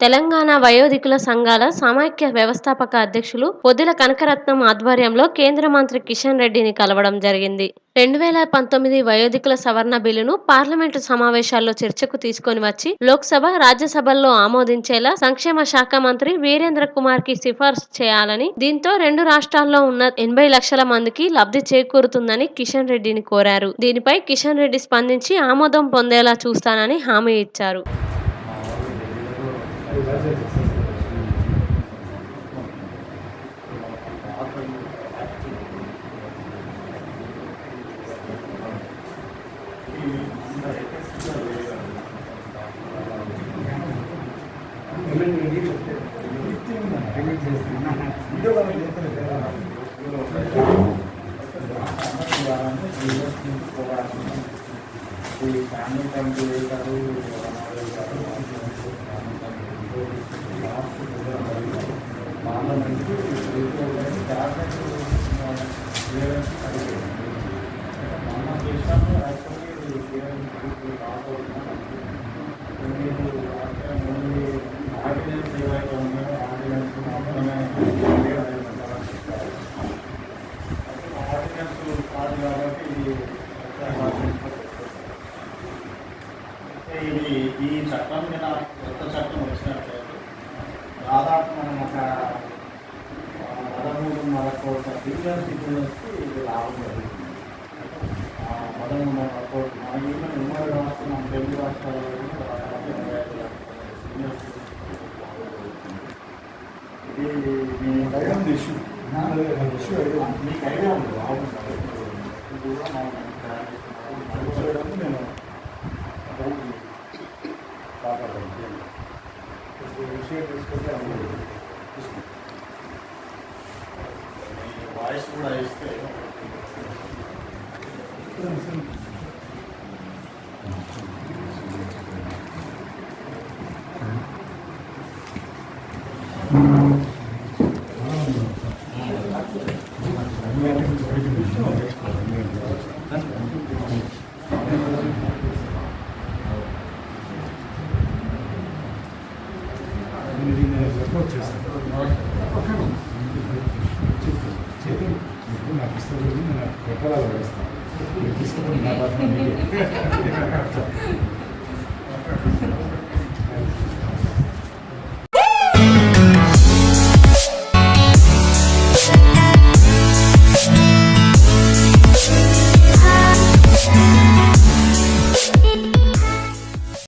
తెలంగాణ వయోధికుల సంఘాల సమాఖ్య వ్యవస్థాపక అధ్యక్షులు పొదిల కనకరత్నం ఆధ్వర్యంలో కేంద్ర మంత్రి కిషన్ రెడ్డిని కలవడం జరిగింది. 2019 వయోధికుల సవరణ బిల్లును పార్లమెంటు సమావేశాల్లో చర్చకు తీసుకొని వచ్చి లోక్సభ, రాజ్యసభల్లో ఆమోదించేలా సంక్షేమ శాఖ మంత్రి వీరేంద్ర కుమార్ కి సిఫార్సు చేయాలని, దీంతో 2 రాష్ట్రాల్లో ఉన్న 80 లక్షల మందికి లబ్ధి చేకూరుతుందని కిషన్ రెడ్డిని కోరారు. దీనిపై కిషన్ రెడ్డి స్పందించి ఆమోదం పొందేలా చూస్తానని హామీ ఇచ్చారు. ఈ చట్టం మీద కొత్త చట్టం వచ్చినట్లయితే దాదాపు మనం ఒక 13.5 కోట్ల బిజినెస్ సిబ్బందికి ఇది లాభం జరుగుతుంది. 13.5 కోట్లు మన ఈవెన్ ఉమ్మడి రాష్ట్రం మన తెలుగు రాష్ట్రాల్లో దాదాపు 25 లక్షల ఇది మీ ఇష్యూ మీకు ఐడియా ఉంది. ఇది కూడా మనం నేను వాయిస్ కూడా ఇస్తే నాకు ఇష్టం నాకు పెట్టాలి తీసుకుని